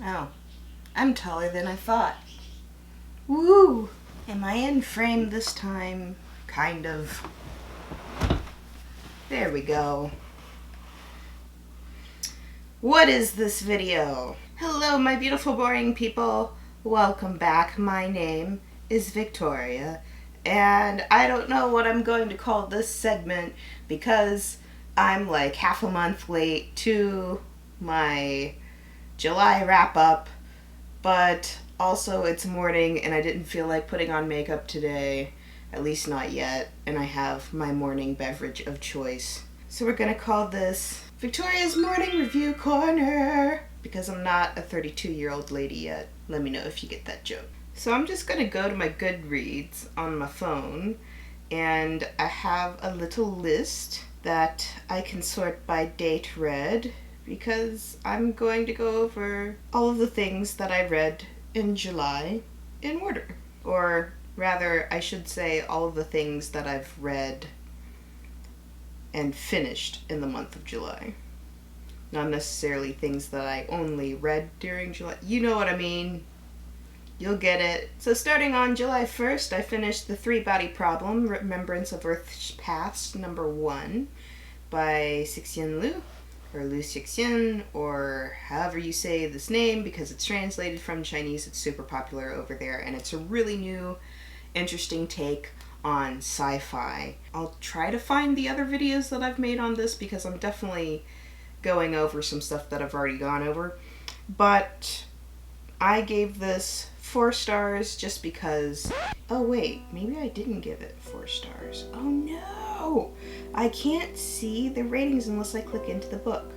Oh, I'm taller than I thought. Woo! Am I in frame this time? Kind of. There we go. What is this video? Hello, my beautiful boring people. Welcome back. My name is Victoria, and I don't know what I'm going to call this segment because I'm like half a month late to my July wrap up, but also it's morning and I didn't feel like putting on makeup today, at least not yet, and I have my morning beverage of choice. So we're gonna call this Victoria's Morning Review Corner because I'm not a 32-year-old lady yet. Let me know if you get that joke. So I'm just gonna go to my Goodreads on my phone, and I have a little list that I can sort by date read because I'm going to go over all of the things that I read in July in order. Or rather, I should say all of the things that I've read and finished in the month of July. Not necessarily things that I only read during July. You know what I mean. You'll get it. So starting on July 1st, I finished the ThreeBody Problem, Remembrance of Earth's Past, number 1, by Cixin Liu, or Liu Cixin, or however you say this name, because it's translated from Chinese. It's super popular over there, and it's a really new, interesting take on sci-fi. I'll try to find the other videos that I've made on this because I'm definitely going over some stuff that I've already gone over. But I gave this 4 stars just because... Oh wait, maybe I didn't give it 4 stars. Oh no! I can't see the ratings unless I click into the book.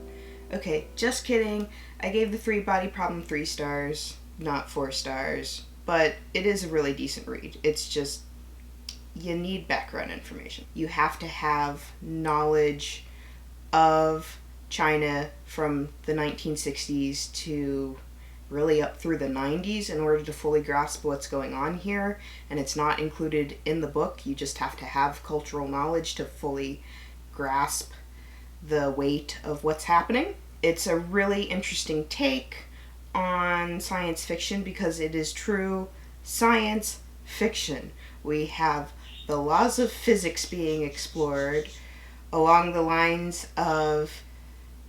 Okay, just kidding. I gave the ThreeBody Problem 3 stars, not 4 stars. But it is a really decent read. It's just, you need background information. You have to have knowledge of China from the 1960s to really up through the 90s in order to fully grasp what's going on here, and it's not included in the book. You just have to have cultural knowledge to fully grasp the weight of what's happening. It's a really interesting take on science fiction because it is true science fiction. We have the laws of physics being explored along the lines of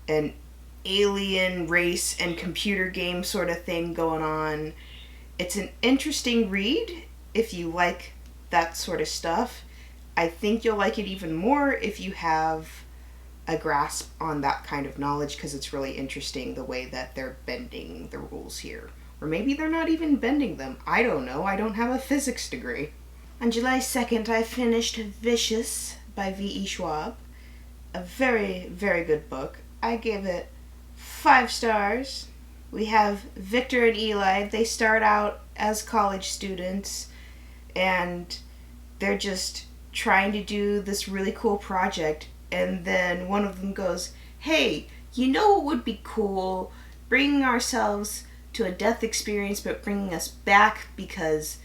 an alien race and computer game sort of thing going on. It's an interesting read if you like that sort of stuff. I think you'll like it even more if you have a grasp on that kind of knowledge, because it's really interesting the way that they're bending the rules here. Or maybe they're not even bending them. I don't know. I don't have a physics degree. On July 2nd, I finished Vicious by V.E. Schwab. A very, very good book. I give it 5 stars. We have Victor and Eli. They start out as college students, and they're just trying to do this really cool project, and then one of them goes, hey, you know what would be cool? Bringing ourselves to a death experience, but bringing us back, because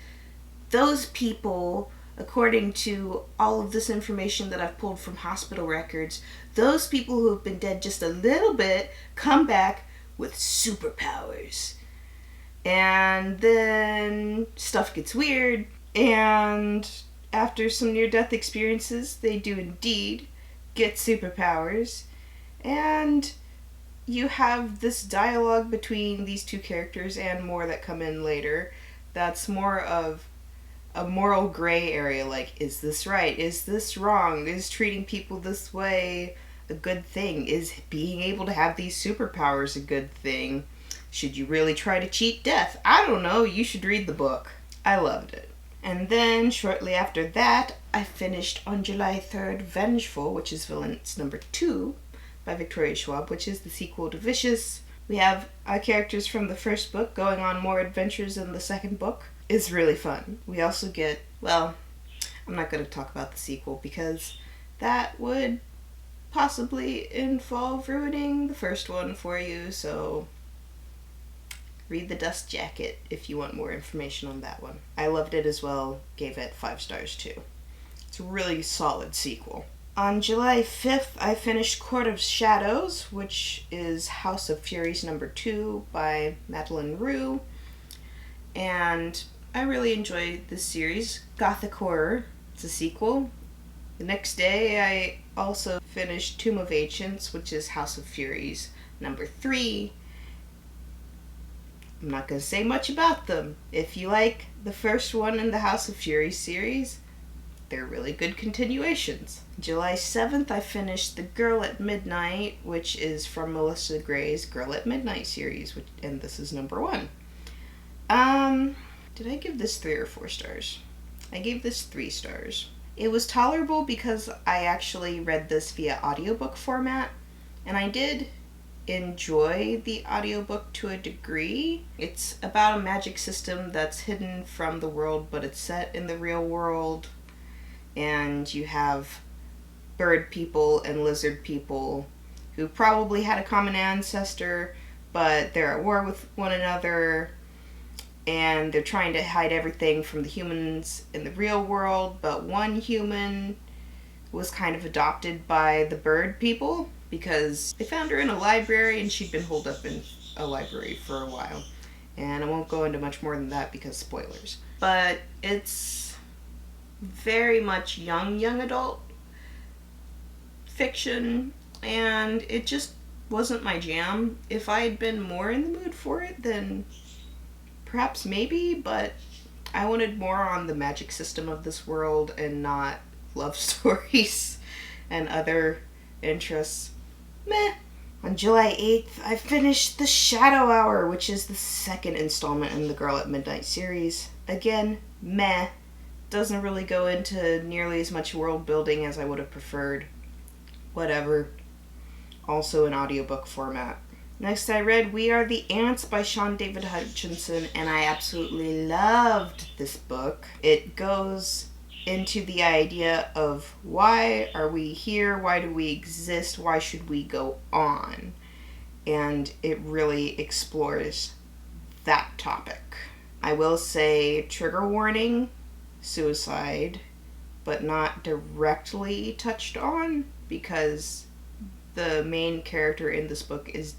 those people, according to all of this information that I've pulled from hospital records, those people who have been dead just a little bit come back with superpowers. And then stuff gets weird, and after some near-death experiences, they do indeed get superpowers, and you have this dialogue between these two characters and more that come in later that's more of a moral gray area, like, is this right? Is this wrong? Is treating people this way a good thing? Is being able to have these superpowers a good thing? Should you really try to cheat death? I don't know. You should read the book. I loved it. And then, shortly after that, I finished on July 3rd, Vengeful, which is Villains number 2 by Victoria Schwab, which is the sequel to Vicious. We have our characters from the first book going on more adventures in the second book. It's really fun. We also get, well, I'm not going to talk about the sequel because that would possibly involve ruining the first one for you, so read The Dust Jacket if you want more information on that one. I loved it as well, gave it 5 stars too. It's a really solid sequel. On July 5th, I finished Court of Shadows, which is House of Furies number 2 by Madeline Rue. And I really enjoyed this series. Gothic Horror, it's a sequel. The next day, I also finished Tomb of Ancients, which is House of Furies number 3. I'm not going to say much about them. If you like the first one in the House of Furies series, they're really good continuations. July 7th, I finished The Girl at Midnight, which is from Melissa Gray's Girl at Midnight series, and this is number 1. Did I give this 3 or 4 stars? I gave this 3 stars. It was tolerable because I actually read this via audiobook format, and I did enjoy the audiobook to a degree. It's about a magic system that's hidden from the world, but it's set in the real world, and you have bird people and lizard people who probably had a common ancestor, but they're at war with one another, and they're trying to hide everything from the humans in the real world, but one human was kind of adopted by the bird people because they found her in a library and she'd been holed up in a library for a while. And I won't go into much more than that because spoilers. But it's very much young adult fiction, and it just wasn't my jam. If I had been more in the mood for it, then perhaps maybe, but I wanted more on the magic system of this world and not love stories and other interests. Meh. On July 8th, I finished The Shadow Hour, which is the second installment in the Girl at Midnight series. Again, meh. Doesn't really go into nearly as much world building as I would have preferred. Whatever. Also in audiobook format. Next I read We Are the Ants by Sean David Hutchinson, and I absolutely loved this book. It goes into the idea of why are we here, why do we exist, why should we go on? And it really explores that topic. I will say, trigger warning, suicide, but not directly touched on, because the main character in this book is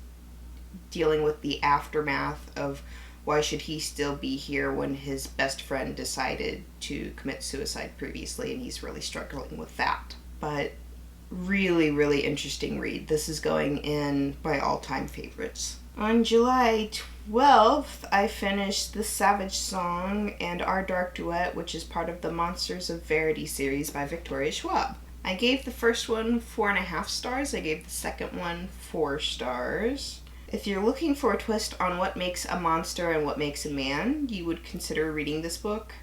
dealing with the aftermath of why should he still be here when his best friend decided to commit suicide previously, and he's really struggling with that. But really, really interesting read. This is going in my all-time favorites. On July 12th, I finished The Savage Song and Our Dark Duet, which is part of the Monsters of Verity series by Victoria Schwab. I gave the first one 4.5 stars. I gave the second one 4 stars. If you're looking for a twist on what makes a monster and what makes a man, you would consider reading this book.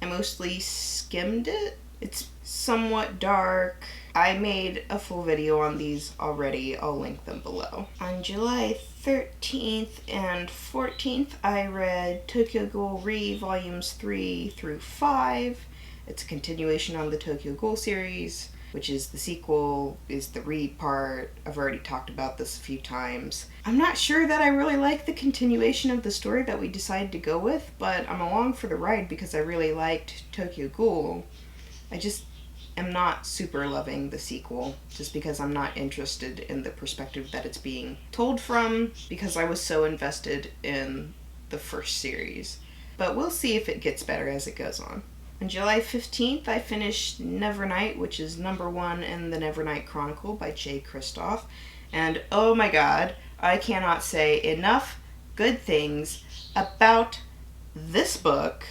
I mostly skimmed it. It's somewhat dark. I made a full video on these already. I'll link them below. On July 13th and 14th, I read Tokyo Ghoul Re Volumes 3 through 5. It's a continuation on the Tokyo Ghoul series, which is the sequel, is the read part. I've already talked about this a few times. I'm not sure that I really like the continuation of the story that we decided to go with, but I'm along for the ride because I really liked Tokyo Ghoul. I just am not super loving the sequel, just because I'm not interested in the perspective that it's being told from, because I was so invested in the first series. But we'll see if it gets better as it goes on. On July 15th, I finished Nevernight, which is number 1 in the Nevernight Chronicle by Jay Kristoff. And oh my god, I cannot say enough good things about this book.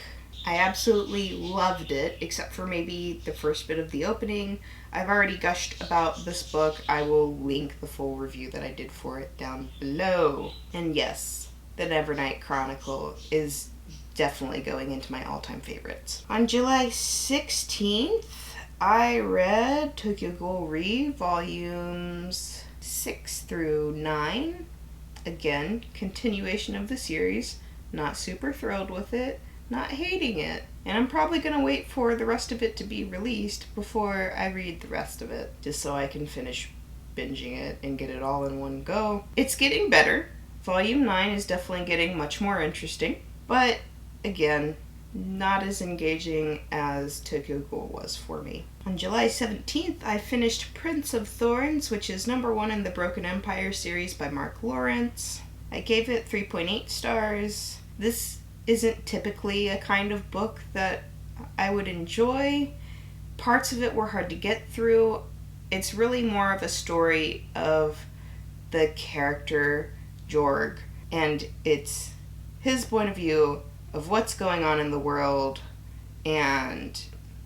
I absolutely loved it, except for maybe the first bit of the opening. I've already gushed about this book. I will link the full review that I did for it down below. And yes, the Nevernight Chronicle is definitely going into my all-time favorites. On July 16th, I read Tokyo Ghoul Re Volumes 6 through 9. Again, continuation of the series. Not super thrilled with it, not hating it. And I'm probably going to wait for the rest of it to be released before I read the rest of it, just so I can finish binging it and get it all in one go. It's getting better. Volume 9 is definitely getting much more interesting, but again, not as engaging as Tokyo Ghoul was for me. On July 17th, I finished Prince of Thorns, which is #1 in the Broken Empire series by Mark Lawrence. I gave it 3.8 stars. This isn't typically a kind of book that I would enjoy. Parts of it were hard to get through. It's really more of a story of the character Jorg, and it's his point of view of what's going on in the world, and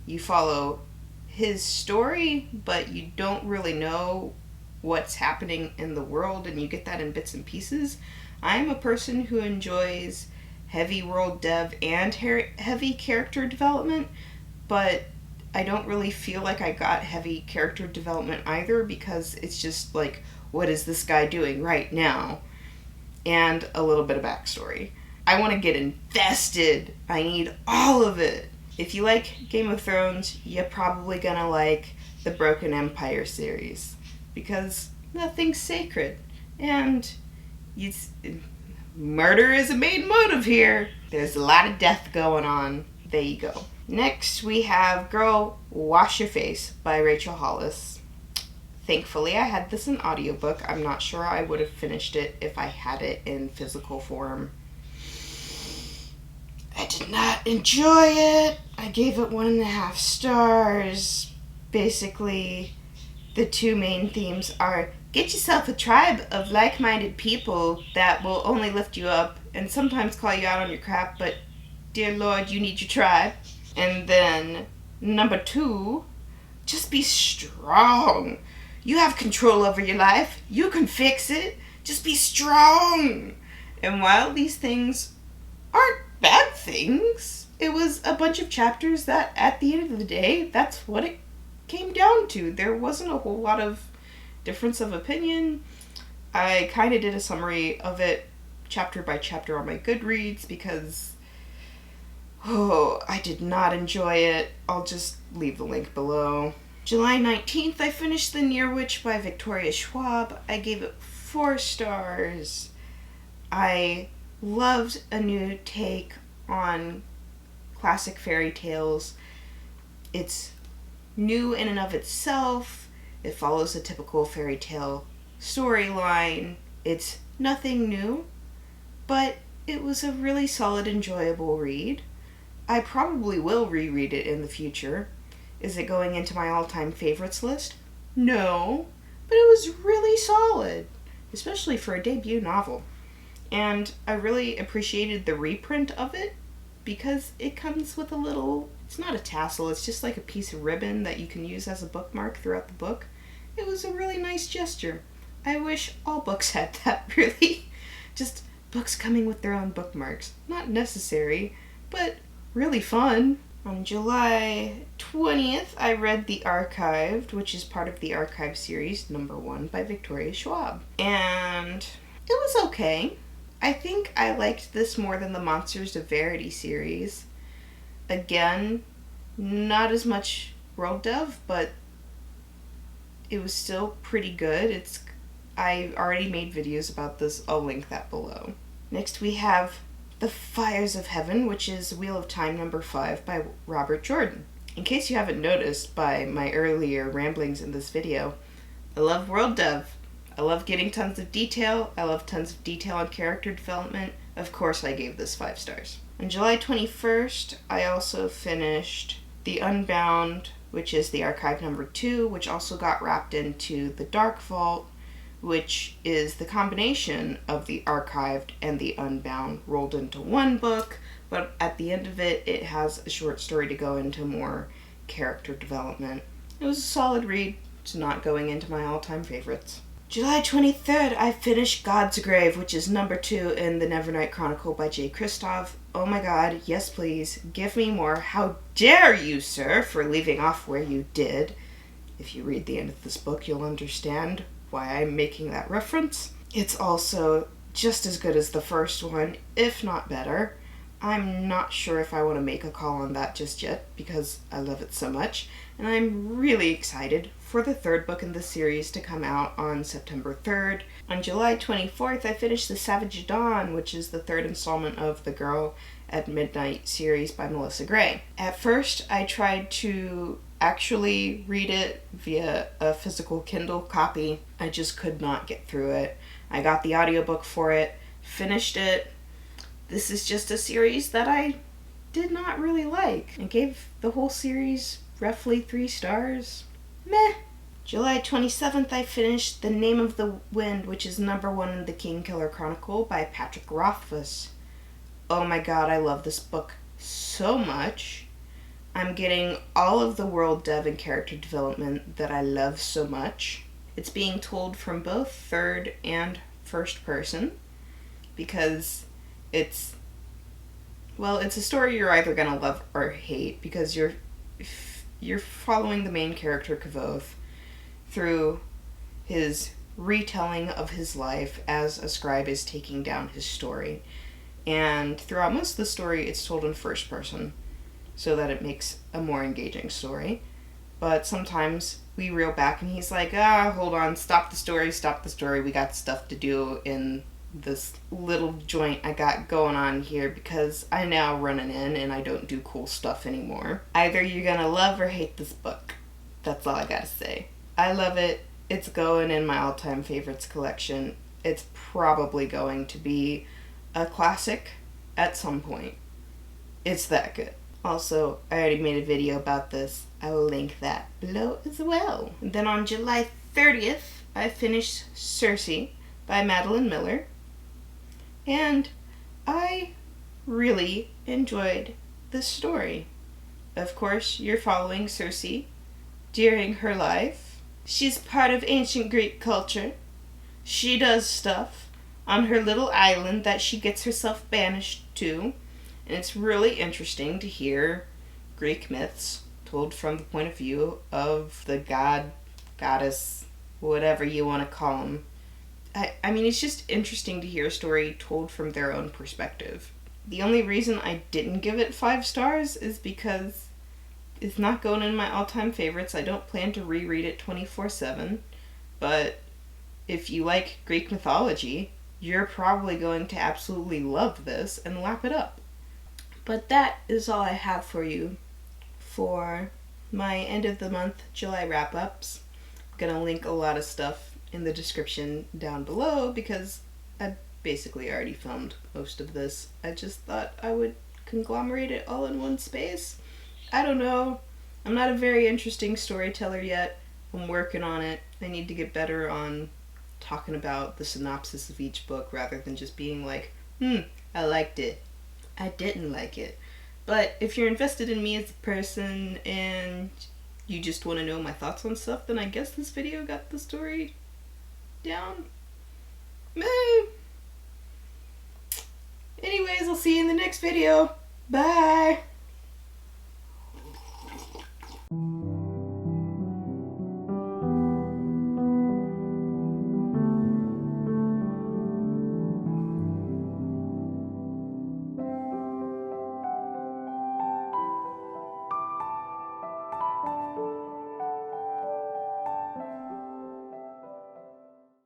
you follow his story, but you don't really know what's happening in the world, and you get that in bits and pieces. I'm a person who enjoys heavy world dev and heavy character development, but I don't really feel like I got heavy character development either, because it's just like, what is this guy doing right now? And a little bit of backstory. I want to get invested. I need all of it. If you like Game of Thrones, you're probably gonna like the Broken Empire series, because nothing's sacred, and murder is a main motive here. There's a lot of death going on. There you go. Next, we have Girl, Wash Your Face by Rachel Hollis. Thankfully, I had this in audiobook. I'm not sure I would have finished it if I had it in physical form. I did not enjoy it. I gave it 1.5 stars. Basically, the two main themes are: get yourself a tribe of like-minded people that will only lift you up and sometimes call you out on your crap, but dear Lord, you need your tribe. And then number 2, just be strong. You have control over your life. You can fix it. Just be strong. And while these things aren't bad things, it was a bunch of chapters that, at the end of the day, that's what it came down to. There wasn't a whole lot of difference of opinion. I kind of did a summary of it chapter by chapter on my Goodreads because, I did not enjoy it. I'll just leave the link below. July 19th, I finished The Near Witch by Victoria Schwab. I gave it 4 stars. I loved a new take on classic fairy tales. It's new in and of itself. It follows a typical fairy tale storyline. It's nothing new, but it was a really solid, enjoyable read. I probably will reread it in the future. Is it going into my all-time favorites list? No, but it was really solid, especially for a debut novel. And I really appreciated the reprint of it because it comes with a little, it's not a tassel, it's just like a piece of ribbon that you can use as a bookmark throughout the book. It was a really nice gesture. I wish all books had that, really. Just books coming with their own bookmarks. Not necessary, but really fun. On July 20th, I read The Archived, which is part of the Archive series, #1 by Victoria Schwab. And it was okay. I think I liked this more than the Monsters of Verity series. Again, not as much world dev, but it was still pretty good. I already made videos about this. I'll link that below. Next we have The Fires of Heaven, which is Wheel of Time #5 by Robert Jordan. In case you haven't noticed by my earlier ramblings in this video, I love world dev. I love getting tons of detail. I love tons of detail on character development. Of course I gave this 5 stars. On July 21st, I also finished The Unbound, which is the Archive #2, which also got wrapped into The Dark Vault, which is the combination of the Archived and the Unbound rolled into one book, but at the end of it, it has a short story to go into more character development. It was a solid read. It's not going into my all-time favorites. July 23rd, I finished God's Grave, which is #2 in the Nevernight Chronicle by J. Kristoff. Oh my god, yes please, give me more. How dare you, sir, for leaving off where you did. If you read the end of this book, you'll understand why I'm making that reference. It's also just as good as the first one, if not better, I'm not sure if I want to make a call on that just yet because I love it so much, and I'm really excited for the third book in the series to come out on September 3rd. On July 24th, I finished The Savage Dawn, which is the third installment of the Girl at Midnight series by Melissa Gray. At first, I tried to actually read it via a physical Kindle copy. I just could not get through it. I got the audiobook for it, finished it. This is just a series that I did not really like. I gave the whole series roughly 3 stars. Meh. July 27th, I finished The Name of the Wind, which is #1 in the Kingkiller Chronicle by Patrick Rothfuss. Oh my god, I love this book so much. I'm getting all of the world dev and character development that I love so much. It's being told from both third and first person because it's a story you're either gonna love or hate because you're following the main character Kavoth through his retelling of his life as a scribe is taking down his story. And throughout most of the story, it's told in first person so that it makes a more engaging story. But sometimes we reel back and he's like, hold on, stop the story, we got stuff to do in this little joint I got going on here because I'm now running in and I don't do cool stuff anymore. Either you're gonna love or hate this book. That's all I gotta say. I love it. It's going in my all-time favorites collection. It's probably going to be a classic at some point. It's that good. Also, I already made a video about this. I will link that below as well. And then on July 30th, I finished Cersei by Madeline Miller. And I really enjoyed the story. Of course, you're following Cersei during her life. She's part of ancient Greek culture. She does stuff on her little island that she gets herself banished to. And it's really interesting to hear Greek myths told from the point of view of the god, goddess, whatever you want to call them. I mean, it's just interesting to hear a story told from their own perspective. The only reason I didn't give it 5 stars is because it's not going in my all-time favorites. I don't plan to reread it 24/7. But if you like Greek mythology, you're probably going to absolutely love this and lap it up. But that is all I have for you for my end of the month July wrap-ups. I'm going to link a lot of stuff in the description down below because I basically already filmed most of this. I just thought I would conglomerate it all in one space. I don't know. I'm not a very interesting storyteller yet. I'm working on it. I need to get better on talking about the synopsis of each book rather than just being like, I liked it. I didn't like it. But if you're invested in me as a person and you just want to know my thoughts on stuff, then I guess this video got the story down. Anyways, I'll see you in the next video. Bye!